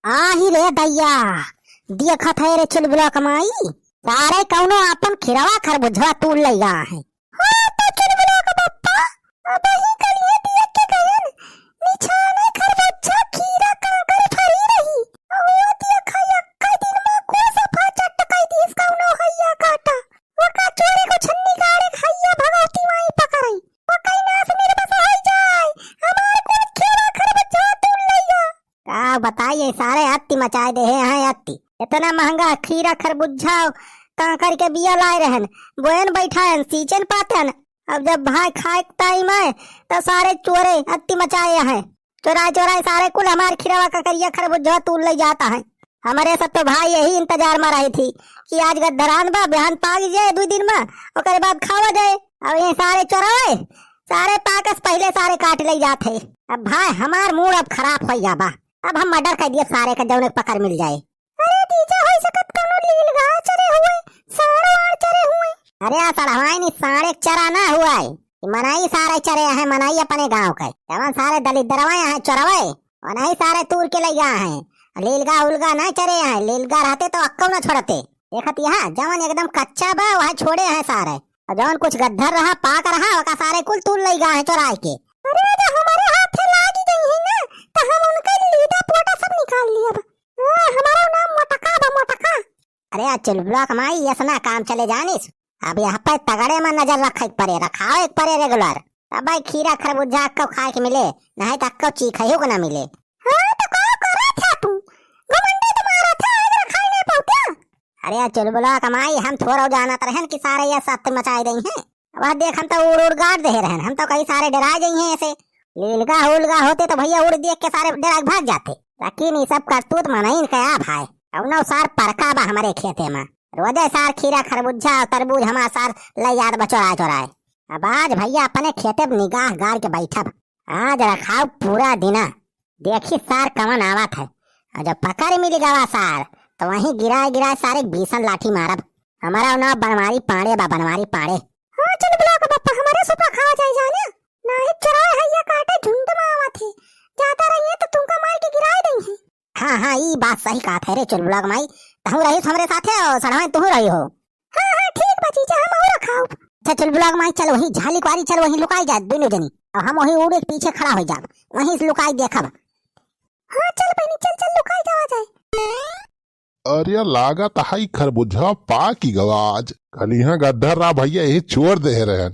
आही रे दैया, देखत है रे चुलबुला कमाई सारे कौनो अपन खिरवा खरबूजा तूड़ लइया है। हाँ तो चुलबुला का पप्पा अब ही कलिए देख के गयन निछाने खरबूजा खीरा काकर फरी रही वो देखा यक्का दिन में को सफा चटकाई दिस कौनो हैया काटा वका चोरे को छन्नी गाड़े हैया भगवती माई पकड़ई वकाई नास निर्बस हो जाए हमार कुल खीरा खरबूजा तूड़ लइया। का बताइए सारे अत्ती मचाए दे हैं अत्ती इतना महंगा खीरा खरबूजा कांकर के बिया लाए रहन बोयन बैठान सींचन पातन। अब जब भाई खाए टाइम है तो सारे चोरे अत्ती मचाए हैं चोराए चोराए सारे कुल हमारे खीरावा का करिया खरबूजा तूल ले जाता है। हमारे सब तो भाई यही इंतजार में रही थी कि आज गद्दरान बा बिहान पाग जाए 2 दिन में और बाद खावा जाए। अब ये सारे चोराए सारे पाकस पहले सारे काट ले जाते। अब भाई हमार मूड अब खराब हो जाबा। अब हम मर्डर कर दिए सारे का जौन पकड़ मिल जाए। अरे डीजे होई सकत कौनो लीलगा चरे हुए सारो आड़ चरे हुए। अरे सड़हवाई नी सारे चरा ना हुआ है मनाई सारे चरे हैं मनाई अपने गांव के जवान सारे दलित दरवाए हैं चोरवे और नहीं सारे तूर के ले गए हैं लीलगा उलगा ना चरे हैं लीलगा रहते तो अक्कौ ना छोड़ते। देखत यहाँ जवान एकदम कच्चा बा वहाँ छोड़े हैं सारे और जवान कुछ गद्दर रहा पाक रहा वका सारे कुल तूल ले गए हैं चोराए के। अरे जो हमारे हाथ लागी गई है ना तो हम उनके लीदा पोटा सब निकाल लिया। हमारा नाम मोटका बा मोटका। अरे चुलबुला कमाई ऐसा काम चले जानिस अब यहाँ पे तगड़े में नजर रख परे रखाओ एक परे रेगुलर अब भाई खीरा खरबूजा अक्को खाए के मिले नहीं तो अक्को चीखइयो को ना मिले। हाँ तो का करा था तू घमंडी तुम्हारा था इधर खाई नहीं पाता। अरे चुलबुला कमाई हम थोड़ा जाना रहन कि सारे ये सत्य मचाए गई हैं वह देख हम तो उड़ उड़ गाड़ दे रहन हम तो कई सारे डरा गई हैं ऐसे लीलगा उलगा होते तो भैया उड़ देख के सारे डरा भाग जाते लेकिन ये सब करतूत मनाइन कया भाई अब नौ सार परका बा हमारे खेते में रोजे सार खीरा खरबूजा तरबूज हमारा सार ले याद बचोरा चोराए। अब आज भैया अपने खेते में निगाह गाड़ के बैठा आज रखाओ पूरा दिन देखी सार कमन आवत है और जब पकड़ मिल गवा सार तो वहीं गिराए गिराए सारे भीषण लाठी मारब। हमारा ना बनवारी पाड़े बा बनवारी पाड़े। हाँ चल बुला के पप्पा हमारे सुपा खावा जाए जाने ना ही चोराए हैया काटे झुंड में आवत है जाता रहिए तो तुमका मार के गिराए देंगे। हाँ हाँ ये बात सही कहा थे रे चुलबुला माई तहु रही हमारे साथे और सड़वा तू रही हो। हाँ हाँ ठीक बची जा हम और खाओ। अच्छा चुलबुला माई चल वहीं झाली कुआरी चल वहीं लुकाई जा दोनों जनी और हम वहीं उड़े पीछे खड़ा हो जा वहीं लुकाई देखब। हाँ चल बहनी चल चल लुकाई जावा जाए। अरे लागत हाई खरबूजा पा की गवाज कल यहाँ गद्दर रा भैया यही छोड़ दे रहे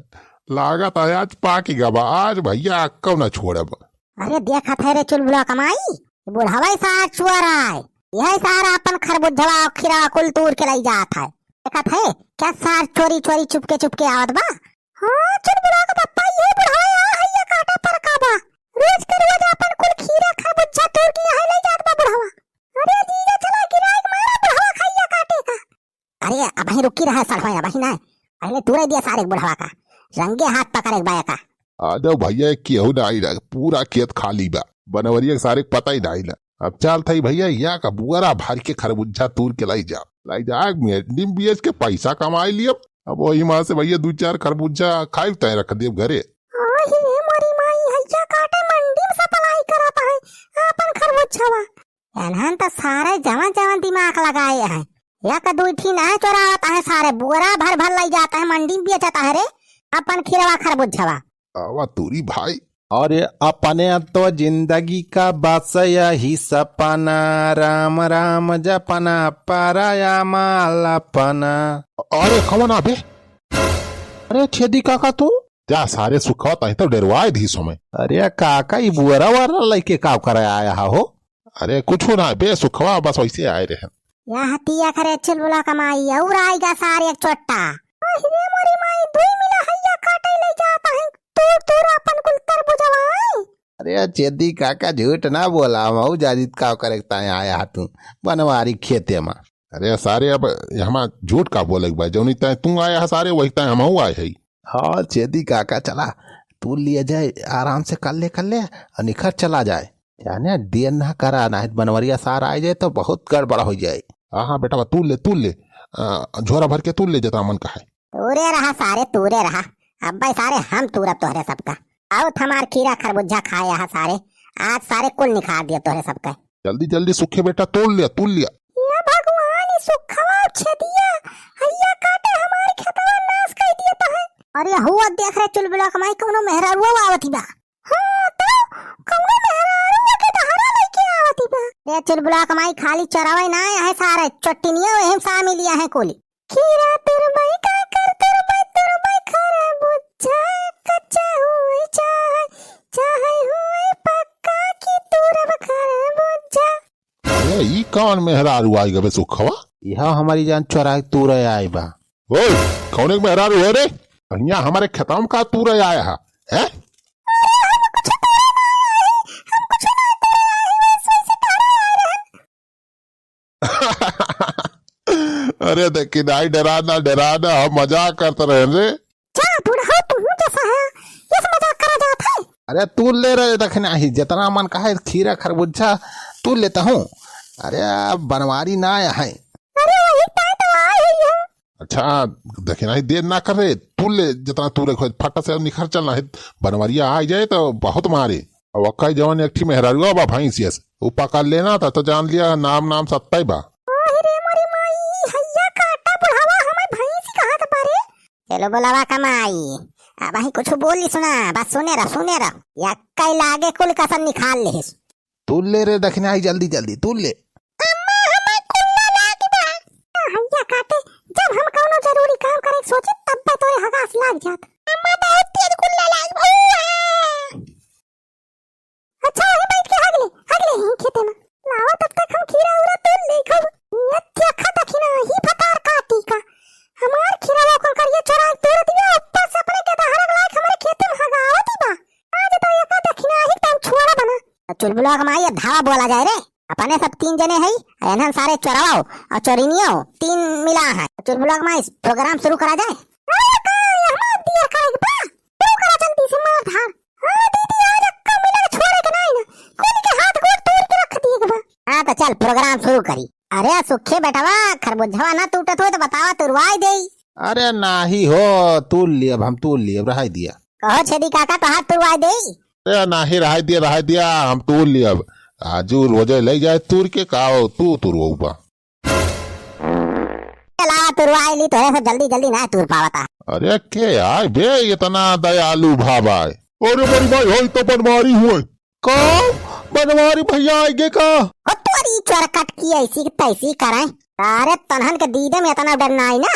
लागत आज पा की गवा आज भैया अक्कौ न छोड़ब। अरे देखा थे रे चुलबुला कमाई बुढ़ावा सार चुआ रहा है यही सारा अपन खरबूजा खीरा कुल तूर के लाई जात है देखा थे क्या सार चोरी चोरी चुपके आवत बा। हाँ चुलबुला का पप्पा ये बुढ़ावा हैया काटा पर का बा रोज के रोज अपन कुल खीरा खरबूजा तूर के यही ले जात बा बुढ़ावा। अरे जीजा चला गिराई मारा बुढ़ावा खैया काटे का। अरे अब ही रुकी रहा सड़वा अब ही ना पहले तूरे दिया सारे बुढ़ावा का रंगे हाथ पकड़े बाया का। आ जाओ भैया केहू ना पूरा खेत खाली बा बनवरिया सारे पता ही नहीं अब चल थई भैया यहाँ का बुआरा भर के खरबूजा तूर के लाई जा निम बेच के पैसा कमाई लिया अब वही माँ से भैया 2-4 खरबूजा खाई तय रख दे घरे। तो सारे जवान जवान दिमाग लगाए हैं या का 2 थी ना चोराता है सारे बुआरा भर भर लाई जाता है मंडी में बेचता है रे अपन खीरवा खरबूजा। आवा तूरी भाई और अपने तो जिंदगी का बस यही सपना राम राम जपना पराया मालपना। अरे खवन अबे अरे छेदी काका तू जा सारे सुखवत है तो डरवाए दी समय। अरे काका ये बुआरा वाला लेके का कर आया हो। अरे कुछ ना बे सुखवा बस वैसे आए रहे यहाँ तिया करे चुलबुला कमाई और आएगा सारे एक चोट्टा। अरे मोरी माई 2 मिला हैया काटे ले जाता है तू अपन कुल तरबूजा। अरे चेदी काका झूठ ना बोला मऊ जाजित का करेक्ता आया तू बनवारी खेते में। अरे सारे अब हम झूठ का बोले भाई जो नहीं तू आया है सारे वही तय हम आए है। हाँ चेदी काका चला तू लिए जाए आराम से कर ले और निखर चला जाए यानी देर ना करा ना बनवरिया सार आ जाए तो बहुत गड़बड़ हो जाए। हाँ बेटा तू ले झोरा भर के तू ले जाता मन का है। तूरे रहा सारे तूरे रहा अब भाई सारे हम तूरब तोहरे सबका आओ हमार खीरा खरबूजा खाए यहाँ सारे आज सारे कुल निखार दिया तोहरे सबका। जल्दी जल्दी सुखे बेटा तोड़ लिया या भगवान ई सुखवा छेदिया हैया काटे हमारे खेतवा नाश कर दिया तो है। अरे हुआ देख रे चुलबुला कमाई कौनो मेहरारुआ आवती बा। हां तो कौनो मेहरारुआ के दहरा लेके आवती बा। रे चुलबुला कमाई खाली चरावे ना है सारे चट्टनिया वही शामिल लिया है कोली। खीरा तुरबई का कर तुरबई खरा बुझा कच्चा हुए चाहे हुए पक्का की तुरब खरा बुझा। अरे ई कौन मेहरारू आई गबे सुखवा? यह हमारी जान चोरा तूरे आई बा। ओए कौन एक मेहरारू है रे? भैया हमारे खेतों में का तूरे आया है हैं? अरे देखी नहीं डराना हम मजाक करते रहे रे। जा बुढ़ा तू जैसा है ये मजाक करा जाता है। अरे तू ले रहे देखना ही जितना मन का है खीरा खरबूजा तू लेता हूँ। अरे बनवारी ना आया है। अरे वही तो आए ही है। अच्छा देखना ही देर ना कर रहे तू ले जितना तू रखो फटा से निखर चलना है। बनवरिया आ जाए तो बहुत मारे और वक्का जवान एक ठी मेहरारू बा भैंसिया से ऊपर कर लेना था तो जान लिया नाम सत्ता ही बा। चलो बोलावा कमाई अब ही कुछ बोली सुना बस सुने रह या कई लागे कुल कसम निकाल ले। तू ले रे देखना ही जल्दी तू ले। अम्मा हमें कुल्ला लागी बा। हैया काटे जब हम कोनो जरूरी काम करे सोचे तब पे तोरे हगास लाग जात। अम्मा बहुत तेज कुल्ला लाग भौआ। अच्छा वही बैठ के हगले ही खेते में लावा तब तक हम खीरा उरा तोड़ ले खब। ये देखा दखिना ही फतार काटी का हमार खीरा को कर ये चोरा तोड़ दिया ऊपर से अपने के दहरा लायक हमारे खेत में हगावती बा। आज तो ये का दखिना ही तम छुआरा बना। चुलबुला कमाई धावा बोला जाए रे अपने सब 3 जने है एनहन सारे चोराओ और चोरिनियो 3 मिला है। चुलबुला कमाई प्रोग्राम शुरू करा जाए। अरे का यहां दिया करेगा बा तू करा जल्दी से मार धार। हां दीदी आज अक्का मिला छोड़े के नहीं ना कोई के हाथ गोड़ तोड़ के रख दिए बा। हां तो चल प्रोग्राम शुरू करी। अरे सुखे बेटवा खरबूजा ना टूटत हो तो बतावा तुरवाई दे। अरे नाही हो तू लिया हम तू लिया रहा दिया कहो छेदी काका तो हाथ तुरवाई दे। अरे नाही रहा दिया हम तूर लिया आजू रोजे ले जाए तूर के काओ तू तुरवा चला तुरवाई ली तो जल्दी ना तुर पावता। अरे के यार बे इतना दयालु भाबा। अरे बड़ी भाई हो तो बनवारी हुए का बनवारी भैया आएगे का तोरी चरकट की ऐसी तैसी करे। अरे तनहन के दीदे में इतना डर ना आई ना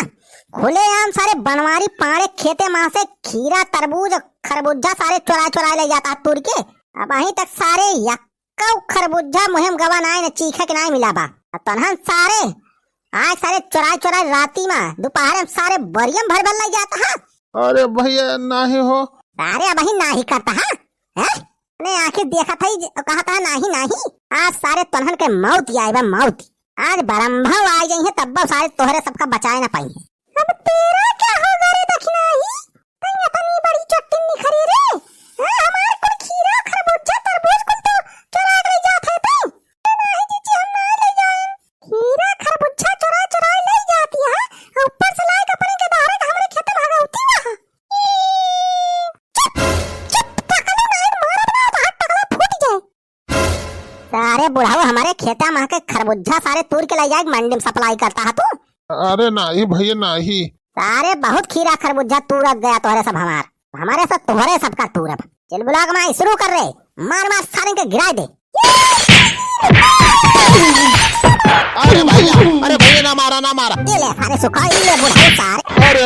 खुले आम सारे बनवारी पाड़े खेते मां से खीरा तरबूज खरबूजा सारे चुरा ले जाता तुर के। अब अहीं तक सारे यक्का खरबूजा मुहिम गवा ना न चीखे के ना मिला बा। तनहन सारे आज सारे चुरा राती में दोपहर में सारे बरियम भर ले जाता है। अरे भैया नाही हो। अरे अब ही नाही करता है ने आखिर देखा था कहा था नहीं आज सारे तनहन के मौत आए बा मौत। आज बरम्भव आ गई है तब सारे तोहरे सबका बचाए ना पाई है। अब तेरा क्या होगा रे दक्षिणा ही तंग अपनी बड़ी चट्टी निखरी रे। हमारे कुल खीरा खरबूजा तरबूज कुल तो चुरा ले जाते थे नहीं जीजी हम ना ले जाए। खीरा खरबूजा चुरा ले जाती है ऊपर से लाए अपने के दहरे हमारे खेत में भगाउती वहां। चुप पकड़ो नहीं मारा ना तो हाथ पकड़ा फूट जाए। सारे बुढ़ाओ हमारे खेता में के खरबूजा सारे तोड़ के ले जाए मंडी में सप्लाई करता है तू। अरे नहीं भैया नहीं सारे बहुत खीरा खरबूजा तूरत गया तोहरे सब हमारे सब तोहरे सबका तूरब। चल बुला कमाई शुरू कर रहे मार सारे के गिरा दे। अरे भैया ना मारा ये ले सारे सुखाई ले बुढ़ाई सारे। अरे